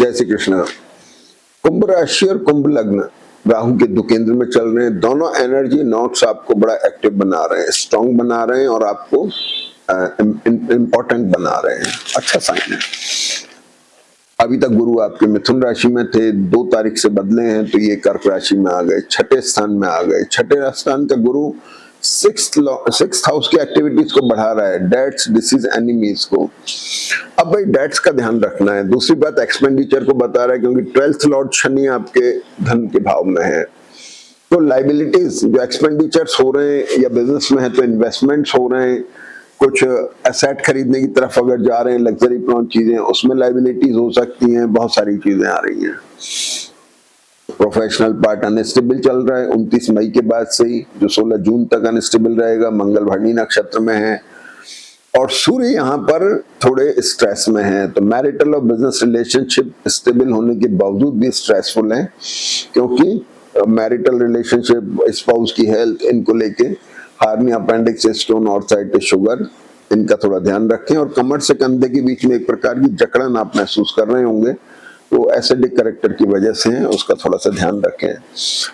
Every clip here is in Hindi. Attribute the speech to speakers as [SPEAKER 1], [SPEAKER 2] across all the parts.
[SPEAKER 1] जय श्री कृष्ण। कुंभ राशि और कुंभ लग्न राहु के दो केंद्र में चल रहे हैं। दोनों एनर्जी नोट्स आपको बड़ा एक्टिव बना रहे हैं, स्ट्रांग बना रहे हैं और आपको इम्पोर्टेंट बना रहे हैं। अच्छा साइन है। अभी तक गुरु आपके मिथुन राशि में थे, 2 तारीख से बदले हैं तो ये कर्क राशि में आ गए, छठे स्थान में आ गए। छठे स्थान का गुरु सिक्स्थ हाउस की एक्टिविटीज को बढ़ा रहा है, डेट्स, डिसीज, एनिमीज को। अब भाई डेट्स का ध्यान रखना है। दूसरी बात एक्सपेंडिचर को बता रहा है, क्योंकि 12th लॉर्ड शनि आपके धन के भाव में है। तो लाइबिलिटीज जो एक्सपेंडिचर्स हो रहे हैं या बिजनेस में है तो इन्वेस्टमेंट्स हो रहे हैं, कुछ एसेट खरीदने की तरफ अगर जा रहे हैं, लग्जरी प्लॉन चीजें, उसमें लाइबिलिटीज हो सकती हैं। बहुत सारी चीजें आ रही हैं। प्रोफेशनल पार्ट अनस्टेबल चल रहा है 29 मई के बाद से ही, जो 16 जून तक अनस्टेबल रहेगा। मंगल भरणी नक्षत्र में है और सूर्य यहाँ पर थोड़े स्ट्रेस में है। तो मैरिटल और बिजनेस रिलेशनशिप स्टेबल होने के बावजूद भी स्ट्रेसफुल है, क्योंकि मैरिटल रिलेशनशिप, स्पाउस की हेल्थ, इनको लेके hernia, appendix, stone, arthritis, sugar, इनका थोड़ा ध्यान रखें। और कमर से कंधे के बीच में एक प्रकार की जकड़न आप महसूस कर रहे होंगे, वो एसिडिक करेक्टर की वजह से है, उसका थोड़ा सा ध्यान रखें।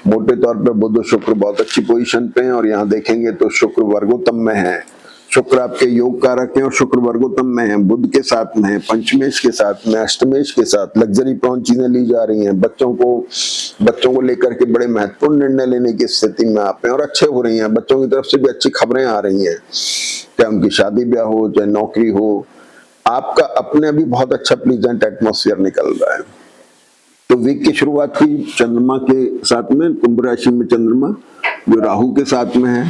[SPEAKER 1] मोटे तौर पे बुध और शुक्र बहुत अच्छी पोजीशन पे हैं और यहाँ देखेंगे तो शुक्र वर्गोत्तम में है। शुक्र आपके योग कारक हैं और शुक्र वर्गोत्तम में है, बुध के साथ में है, पंचमेश के साथ में, अष्टमेश के साथ। लग्जरी प्रॉन चीजें ली जा रही हैं। बच्चों को लेकर के बड़े महत्वपूर्ण निर्णय लेने की स्थिति में आप हैं और अच्छे हो रही हैं। बच्चों की तरफ से भी अच्छी खबरें आ रही हैं, चाहे उनकी शादी ब्याह हो, चाहे नौकरी हो। आपका अपने भी बहुत अच्छा प्लीजेंट एटमॉस्फेयर निकल रहा है। तो वीक की शुरुआत की चंद्रमा के साथ में, कुंभ राशि में चंद्रमा जो राहु के साथ में है,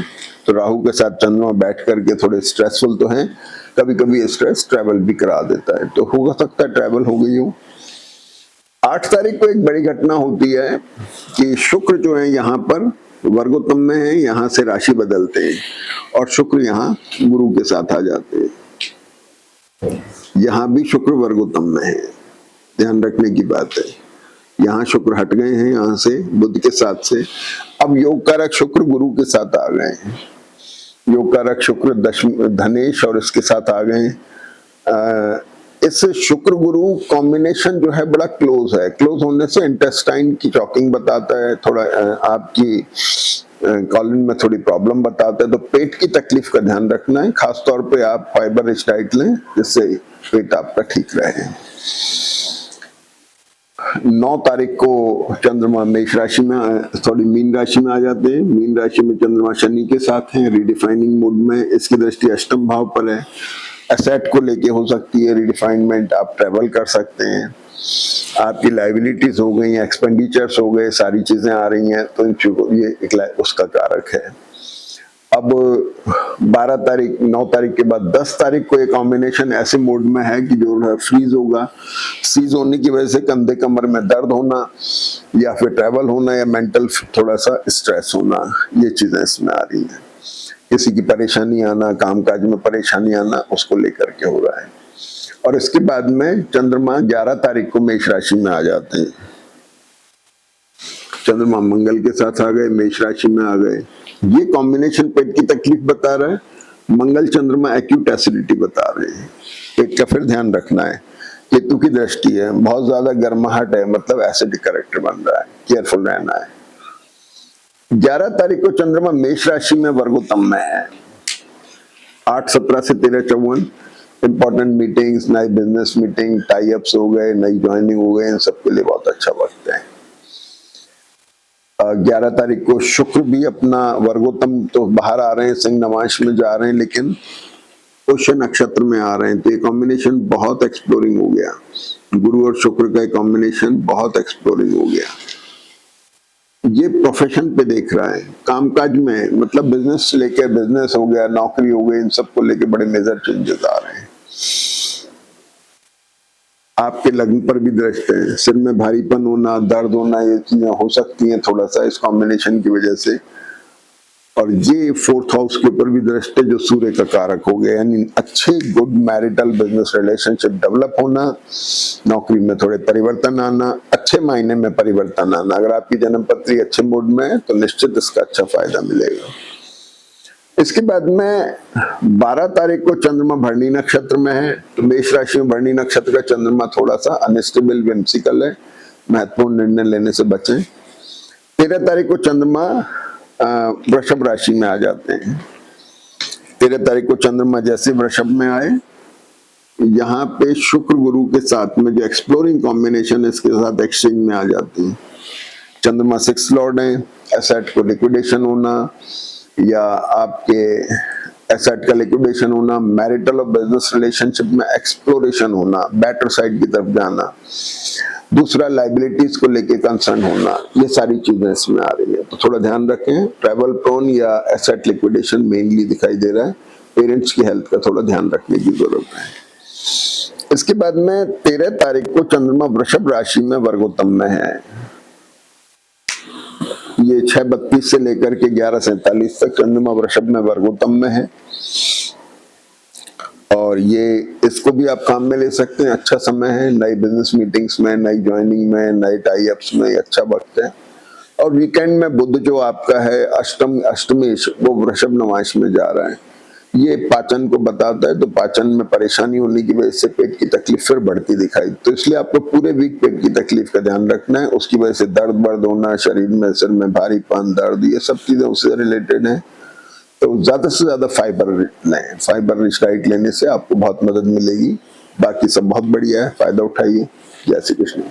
[SPEAKER 1] तो राहु के साथ चंद्रमा बैठ करके थोड़े स्ट्रेसफुल तो हैं। कभी कभी स्ट्रेस ट्रैवल भी करा देता है, तो हो सकता है ट्रैवल हो गई हो। 8 तारीख को एक बड़ी घटना होती है कि शुक्र जो है यहाँ पर वर्गोत्तम में है, यहाँ से राशि बदलते हैं और शुक्र यहाँ गुरु के साथ आ जाते हैं। यहाँ भी शुक्र वर्गोत्तम में है, ध्यान रखने की बात है। यहाँ शुक्र हट गए हैं यहाँ से बुध के साथ से, अब योग कारक शुक्र गुरु के साथ आ गए हैं। योग कारक शुक्र धनेश और इसके साथ आ गए हैं। इस शुक्र गुरु कॉम्बिनेशन जो है बड़ा क्लोज है। क्लोज होने से इंटेस्टाइन की चॉकिंग बताता है, थोड़ा आपकी कॉलिन में थोड़ी प्रॉब्लम बताता है। तो पेट की तकलीफ का ध्यान रखना है, खासतौर पे आप फाइबर रिच डाइट लें जिससे पेट आपका ठीक रहे। 9 तारीख को चंद्रमा मेष राशि में, सॉरी मीन राशि में आ जाते हैं। मीन राशि में चंद्रमा शनि के साथ हैं, रिडिफाइनिंग मोड में। इसकी दृष्टि अष्टम भाव पर है। एसेट को लेके हो सकती है रिडिफाइनमेंट, आप ट्रेवल कर सकते हैं। आपकी लाइबिलिटीज हो गई, एक्सपेंडिचर्स हो गए, सारी चीजें आ रही हैं, तो इन चीजों ये उसका कारक है। अब 9 तारीख के बाद 10 तारीख को एक कॉम्बिनेशन ऐसे मोड में है कि जो है फ्रीज होगा। फ्रीज होने की वजह से कंधे कमर में दर्द होना या फिर ट्रैवल होना या मेंटल थोड़ा सा स्ट्रेस होना, ये चीजें इसमें आ रही हैं। किसी की परेशानी आना, कामकाज में परेशानी आना, उसको लेकर के हो रहा है। और इसके बाद में चंद्रमा 11 तारीख को मेष राशि में आ जाते हैं। चंद्रमा मंगल के साथ आ गए, मेष राशि में आ गए। ये कॉम्बिनेशन पेट की तकलीफ बता रहा है। मंगल चंद्रमा एक्यूट एसिडिटी बता रहे हैं, पेट का फिर ध्यान रखना है। केतु की दृष्टि है, बहुत ज्यादा गर्माहट है, मतलब एसिडिक करेक्टर बन रहा है, केयरफुल रहना है। 11 तारीख को चंद्रमा मेष राशि में वर्गोत्तम में है। 8-17 से 13-54 इंपॉर्टेंट मीटिंग्स, नई बिजनेस मीटिंग, टाई अप्स हो गए, नई ज्वाइनिंग हो गए, इन सबके लिए बहुत अच्छा वक्त है। 11 तारीख को शुक्र भी अपना वर्गोत्तम तो बाहर आ रहे हैं, सिंह नवांश में जा रहे हैं, लेकिन पुष्य नक्षत्र में आ रहे हैं। तो ये कॉम्बिनेशन बहुत एक्सप्लोरिंग हो गया। गुरु और शुक्र का कॉम्बिनेशन बहुत एक्सप्लोरिंग हो गया। ये प्रोफेशन पे देख रहा है, कामकाज में, मतलब बिजनेस से लेकर बिजनेस हो गया, नौकरी हो गई, इन सबको लेके बड़े मेजर चेंजेस आ रहे हैं। आपके लग्न पर भी दृष्टि है, सिर में भारीपन होना, दर्द होना, ये चीजें हो सकती हैं थोड़ा सा इस कॉम्बिनेशन की वजह से। और ये 4th हाउस के ऊपर भी दृष्टि जो सूर्य का कारक हो गया, यानी अच्छे good marital business relationship develop होना, नौकरी में थोड़े परिवर्तन आना, अच्छे मायने में परिवर्तन आना। अगर आपकी जन्म पत्री अच्छे मूड में है तो निश्चित इसका अच्छा फायदा मिलेगा। इसके बाद में 12 तारीख को चंद्रमा भरणी नक्षत्र में है, तो मेष राशि में भरणी नक्षत्र का चंद्रमा थोड़ा सा अनस्टेबल व्हिमसिकल है, महत्वपूर्ण निर्णय लेने से बचें। 13 तारीख को चंद्रमा वृषभ राशि में आ जाते हैं। 13 तारीख को चंद्रमा जैसे वृषभ में आए, यहाँ पे शुक्र गुरु के साथ में जो एक्सप्लोरिंग कॉम्बिनेशन है इसके साथ एक्सचेंज में आ जाते हैं। चंद्रमा 6 लॉर्ड है, एसेट को लिक्विडेशन होना या आपके एसेट का लिक्विडेशन होना, मैरिटल और बिजनेस रिलेशनशिप में एक्सप्लोरेशन होना, बेटर साइड की तरफ जाना, दूसरा लाइबिलिटीज को लेके कंसर्न होना, ये सारी चीजें इसमें आ रही है। तो थोड़ा ध्यान रखें, ट्रैवल प्रोन या एसेट लिक्विडेशन मेनली दिखाई दे रहा है। पेरेंट्स की हेल्थ का थोड़ा ध्यान रखने की जरूरत है। इसके बाद में 13 तारीख को चंद्रमा वृषभ राशि में वर्गोत्तम में है। ये 6:32 से लेकर के 11:47 तक चंद्रमा वृषभ में वर्गोत्तम में है, और ये इसको भी आप काम में ले सकते हैं। अच्छा समय है, नई बिजनेस मीटिंग्स में, नई ज्वाइनिंग में, नए टाई अप्स में अच्छा वक्त है। और वीकेंड में बुध जो आपका है अष्टमेश, वो वृषभ नवांश में जा रहा है। ये पाचन को बताता है, तो पाचन में परेशानी होने की वजह से पेट की तकलीफ फिर बढ़ती दिखाई, तो इसलिए आपको पूरे वीक पेट की तकलीफ का ध्यान रखना है। उसकी वजह से दर्द होना, शरीर में सिर में भारीपन, दर्द, ये सब चीजें उससे रिलेटेड है। तो ज्यादा से ज्यादा फाइबर लें, फाइबर रिच डाइट लेने से आपको बहुत मदद मिलेगी। बाकी सब बहुत बढ़िया है, फायदा उठाइए। जय श्री कृष्ण।